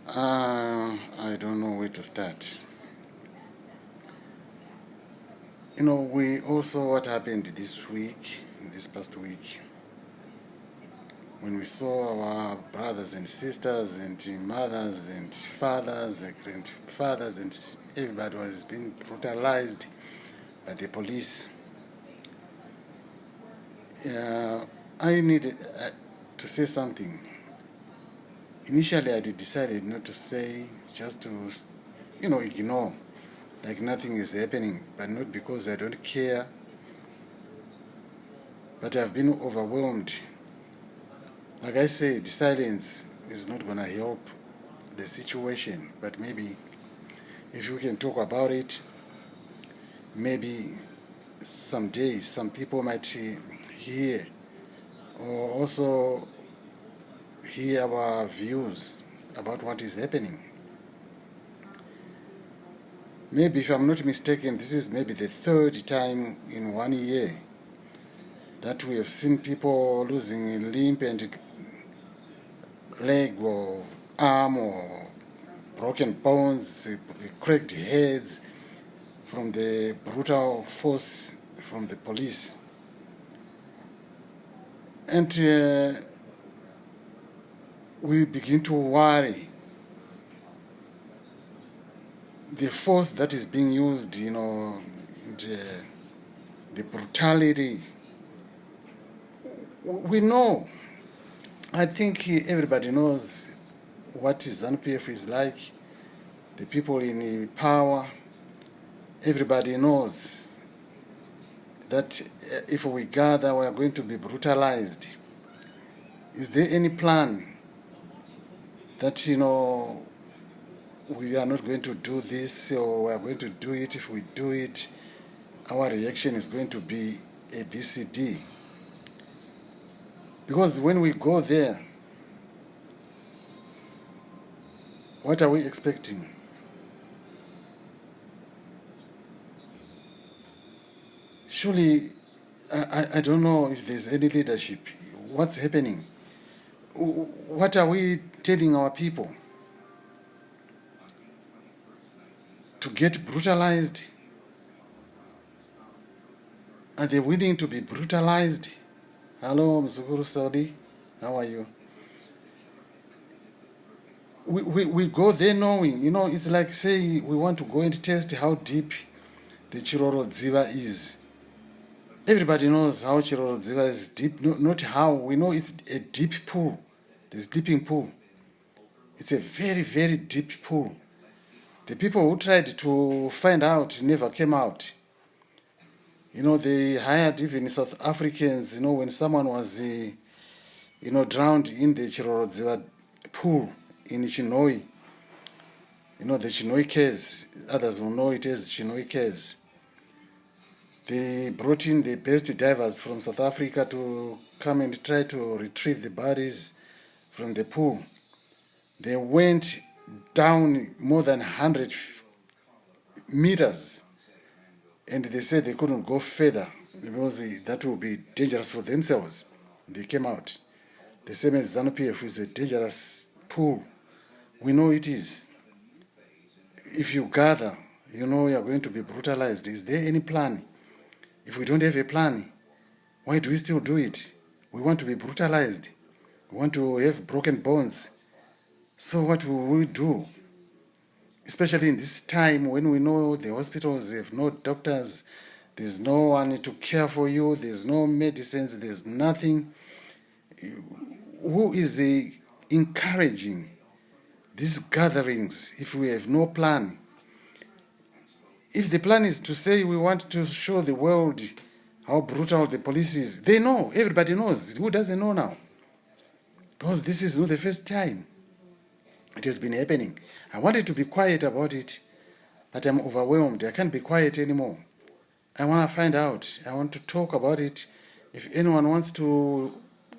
I don't know where to start. We also what happened this past week, when we saw our brothers and sisters and mothers and fathers and grandfathers and everybody was being brutalized by the police. I needed to say something. Initially, I decided not to say, just to, ignore, like nothing is happening, but not because I don't care, but I've been overwhelmed. Like I said, silence is not going to help the situation, but maybe if we can talk about it, maybe someday some people might hear or also hear our views about what is happening. Maybe, if I'm not mistaken, this is maybe the third time in 1 year that we have seen people losing a limb and leg or arm or broken bones, cracked heads from the brutal force from the police. And we begin to worry. The force that is being used, the brutality, we know. I think everybody knows what ZANU-PF is like, the people in power. Everybody knows that if we gather, we are going to be brutalized. Is there any plan that, we are not going to do this, or we are going to do it? If we do it, our reaction is going to be A, B, C, D. Because when we go there, what are we expecting? Surely, I don't know if there's any leadership. What's happening? What are we telling our people? To get brutalized? Are they willing to be brutalized? Hello, Mzukuru Saudi. How are you? We go there knowing, it's like, say, we want to go and test how deep the Chiroro Dziva is. Everybody knows how Chiroro Dziva is deep. Not how. We know it's a deep pool. The sleeping pool. It's a very, very deep pool. The people who tried to find out never came out. They hired even South Africans, when someone was, drowned in the Chiroro Dziva pool in Chinoi. The Chinoi Caves. Others will know it as Chinoi Caves. They brought in the best divers from South Africa to come and try to retrieve the bodies from the pool. They went down more than 100 meters, and they said they couldn't go further because that would be dangerous for themselves. They came out. The same as ZANU-PF is a dangerous pool. We know it is. If you gather, you are going to be brutalized. Is there any plan? If we don't have a plan, why do we still do it? We want to be brutalized. We want to have broken bones. So what will we do? Especially in this time when we know the hospitals have no doctors, there's no one to care for you, there's no medicines, there's nothing. Who is encouraging these gatherings if we have no plan? If the plan is to say we want to show the world how brutal the police is, they know, everybody knows. Who doesn't know now? Because this is not the first time it has been happening. I wanted to be quiet about it, but I'm overwhelmed. I can't be quiet anymore. I want to find out. I want to talk about it. If anyone wants to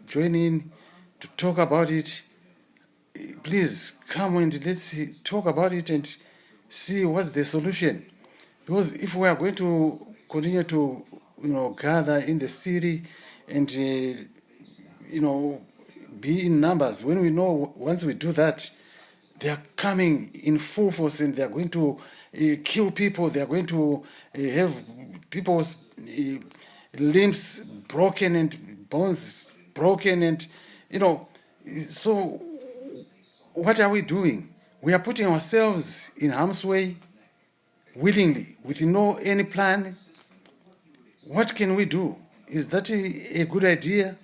join in to talk about it, please come and let's talk about it and see what's the solution. Because if we are going to continue to, gather in the city and, be in numbers, when we know once we do that, They are coming in full force and they are going to kill people. They are going to have people's limbs broken and bones broken. And, so what are we doing? We are putting ourselves in harm's way willingly with no any plan. What can we do? Is that a good idea?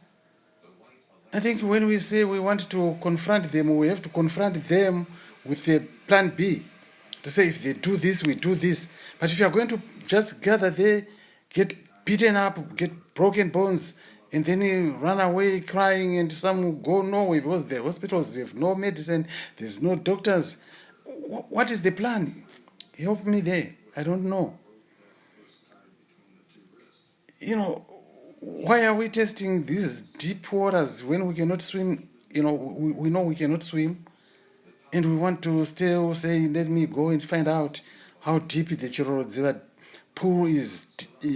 I think when we say we want to confront them, we have to confront them with a plan B. To say if they do this, we do this. But if you are going to just gather there, get beaten up, get broken bones, and then you run away crying, and some go nowhere because the hospitals, they have no medicine, there's no doctors. What is the plan? Help me there. I don't know. Why are we testing these deep waters when we cannot swim? We know we cannot swim, and we want to still say, let me go and find out how deep the dzemuZimbabwe pool is,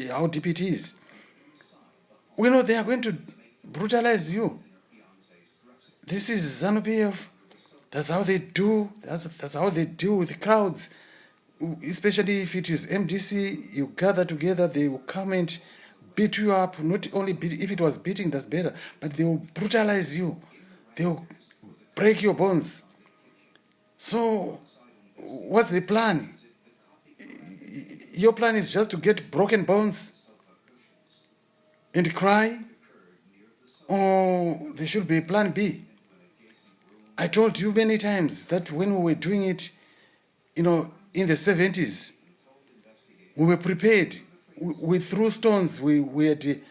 how deep it is. We know they are going to brutalize you. This is ZANU-PF. That's how they do. That's how they deal with crowds. Especially if it is MDC, you gather together, they will come and beat you up. Not only beat, if it was beating, that's better, but they will brutalize you. They will break your bones. So, what's the plan? Your plan is just to get broken bones and cry? Or there should be a plan B? I told you many times that when we were doing it, in the 70s, we were prepared. We threw stones, we had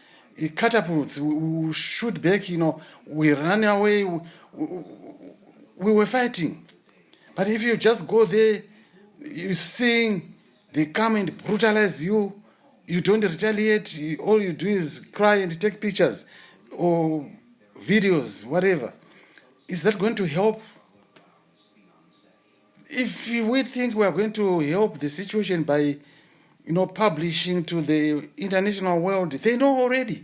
catapults, we shoot back, we ran away, we were fighting. But if you just go there, you sing, they come and brutalize you, you don't retaliate, all you do is cry and take pictures or videos, whatever. Is that going to help? If we think we are going to help the situation by, publishing to the international world, they know already.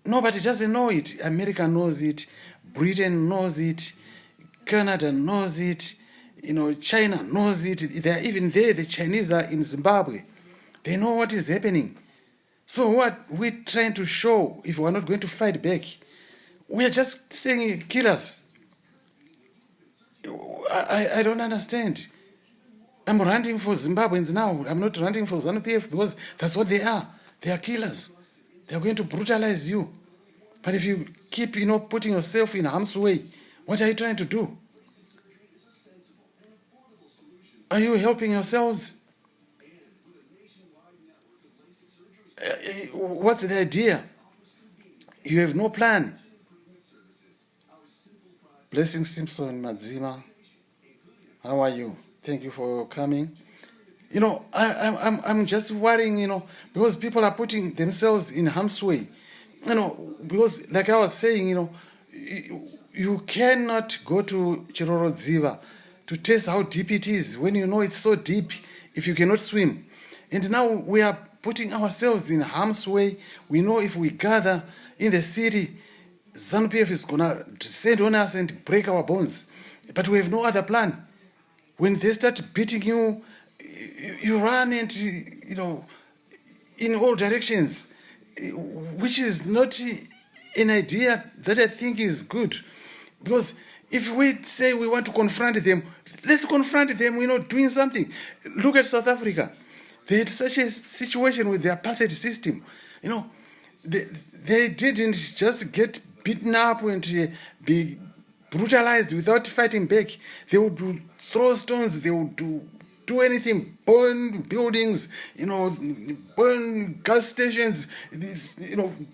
Nobody doesn't know it. America knows it. Britain knows it. Canada knows it. China knows it. They are even there. The Chinese are in Zimbabwe. They know what is happening. So what we're trying to show, if we're not going to fight back, we are just saying kill us. I don't understand. I'm ranting for Zimbabweans now. I'm not ranting for ZANU-PF because that's what they are. They are killers. They are going to brutalize you. But if you keep, putting yourself in harm's way, what are you trying to do? Are you helping yourselves? What's the idea? You have no plan. Blessing Simpson Madzima, how are you? Thank you for coming. I'm just worrying, because people are putting themselves in harm's way. Because like I was saying, you cannot go to dzemuZimbabwe to test how deep it is when you know it's so deep if you cannot swim. And now we are putting ourselves in harm's way. We know if we gather in the city, ZANU-PF is going to descend on us and break our bones. But we have no other plan. When they start beating you, you run and, in all directions, which is not an idea that I think is good. Because if we say we want to confront them, let's confront them, doing something. Look at South Africa. They had such a situation with the apartheid system. They didn't just get beaten up and be brutalized without fighting back. They would throw stones, they would do anything, burn buildings, burn gas stations,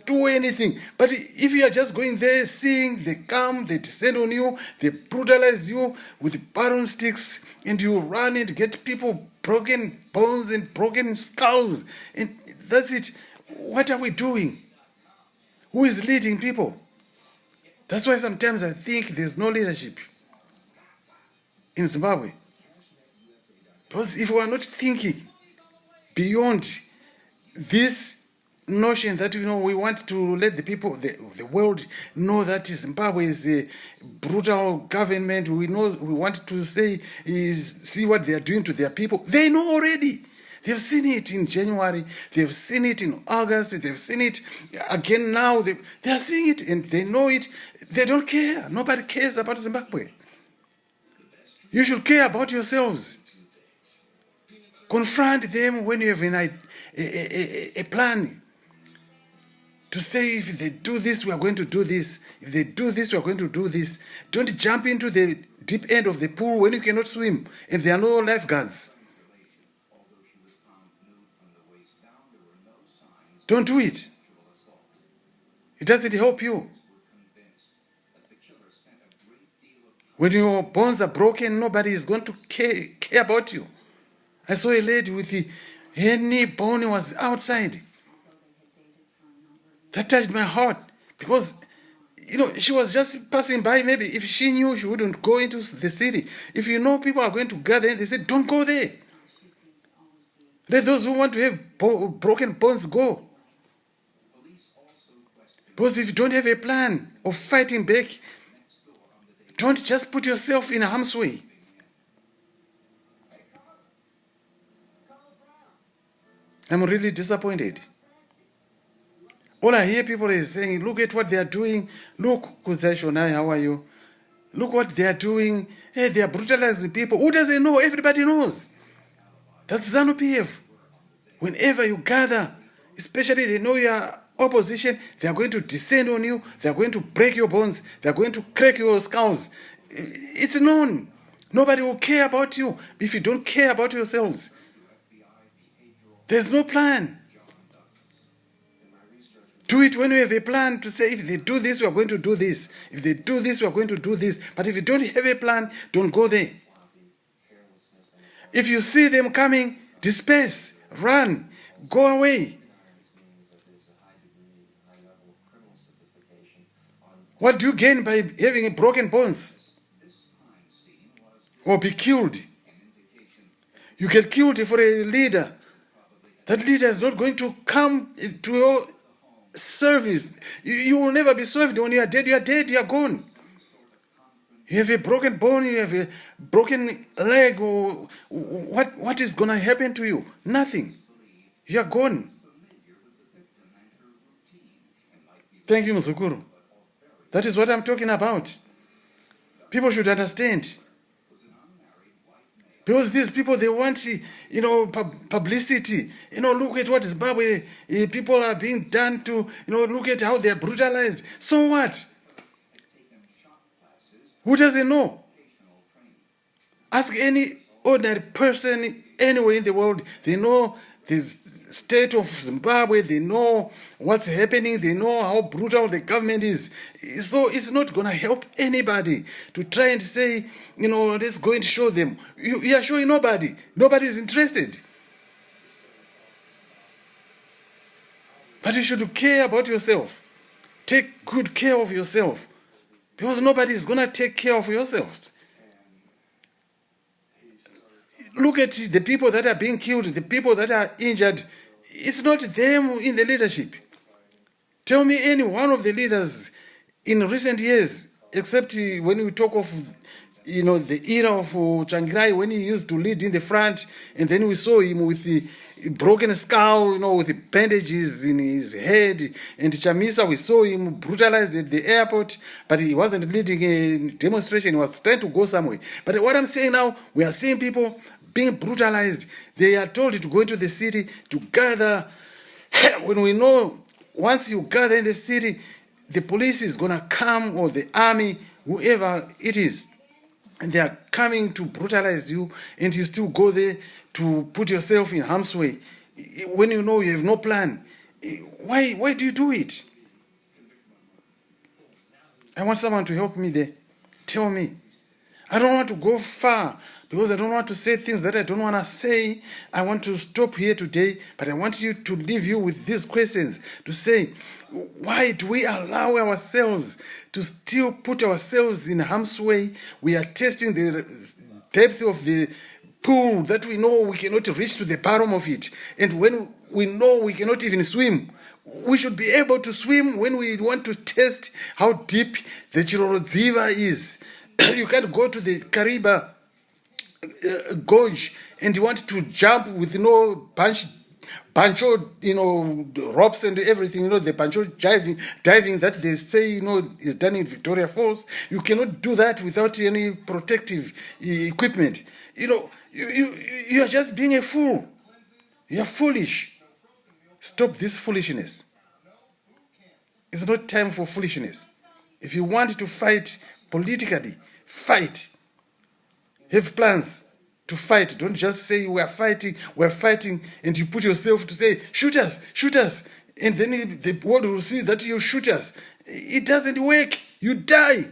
do anything. But if you are just going there, seeing, they come, they descend on you, they brutalize you with baton sticks, and you run and get people broken bones and broken skulls, and that's it. What are we doing? Who is leading people? That's why sometimes I think there's no leadership in Zimbabwe. Because if we are not thinking beyond this notion that, we want to let the people, the world know that Zimbabwe is a brutal government. We want to say, see what they are doing to their people. They know already. They've seen it in January. They've seen it in August. They've seen it again now. They are seeing it and they know it. They don't care. Nobody cares about Zimbabwe. You should care about yourselves. Confront them when you have a plan to say, if they do this, we are going to do this. If they do this, we are going to do this. Don't jump into the deep end of the pool when you cannot swim and there are no lifeguards. Don't do it. It doesn't help you. When your bones are broken, nobody is going to care about you. I saw a lady with her knee bone was outside. That touched my heart because, she was just passing by. Maybe if she knew, she wouldn't go into the city. If you know people are going to gather, they said, don't go there. Let those who want to have broken bones go. Because if you don't have a plan of fighting back, don't just put yourself in harm's way. I'm really disappointed. All I hear people is saying, look at what they are doing. Look, Kudzai Shonai, how are you? Look what they are doing. Hey, they are brutalizing people. Who doesn't know? Everybody knows. That's ZANU-PF. Whenever you gather, especially they know you are opposition, they are going to descend on you. They are going to break your bones. They are going to crack your skulls. It's known. Nobody will care about you if you don't care about yourselves. There's no plan. Do it when you have a plan to say, if they do this, we are going to do this. If they do this, we are going to do this. But if you don't have a plan, don't go there. If you see them coming, disperse, run, go away. What do you gain by having broken bones? Or be killed? You get killed for a leader. That leader is not going to come to your service. You will never be served. When you are dead, you are gone. You have a broken bone, you have a broken leg, or what is going to happen to you? Nothing. You are gone. Thank you, Muzukuru. That is what I'm talking about. People should understand. Because these people, they want, publicity. Look at what Zimbabwe people are being done to, look at how they are brutalized. So what? Who doesn't know? Ask any ordinary person anywhere in the world. They know the state of Zimbabwe. They know what's happening. They know how brutal the government is. So it's not going to help anybody to try and say, let's go and show them. You are showing nobody. Nobody is interested. But you should care about yourself. Take good care of yourself. Because nobody is going to take care of yourselves. Look at the people that are being killed, the people that are injured. It's not them in the leadership. Tell me any one of the leaders in recent years, except when we talk of, the era of Changirai, when he used to lead in the front, and then we saw him with the broken skull, with the bandages in his head. And Chamisa, we saw him brutalized at the airport, but he wasn't leading a demonstration. He was trying to go somewhere. But what I'm saying now, we are seeing people being brutalized. They are told to go into the city to gather. When we know once you gather in the city, the police is going to come, or the army, whoever it is, and they are coming to brutalize you, and you still go there to put yourself in harm's way. When you know you have no plan, why do you do it? I want someone to help me there. Tell me. I don't want to go far, because I don't want to say things that I don't want to say. I want to stop here today, but I want you to leave you with these questions, to say, why do we allow ourselves to still put ourselves in harm's way? We are testing the depth of the pool that we know we cannot reach to the bottom of it. And when we know we cannot even swim, We should be able to swim when we want to test how deep the Chirorodziva is. You can't go to the Kariba gorge and you want to jump with bancho, ropes and everything, the bancho diving that they say, is done in Victoria Falls. You cannot do that without any protective equipment. You are just being a fool. You are foolish. Stop this foolishness. It's not time for foolishness. If you want to fight politically, fight. Have plans to fight. Don't just say we're fighting, and you put yourself to say, shoot us. And then the world will see that you shoot us. It doesn't work. You die.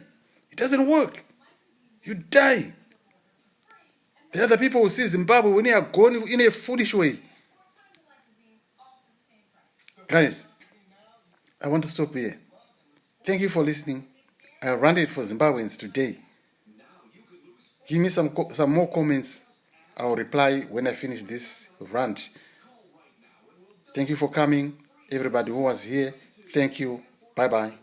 It doesn't work. You die. The other people will see Zimbabwe when you are going in a foolish way. Guys, I want to stop here. Thank you for listening. I ranted for Zimbabweans today. Give me some more comments. I'll reply when I finish this rant. Thank you for coming. Everybody who was here, thank you. Bye-bye.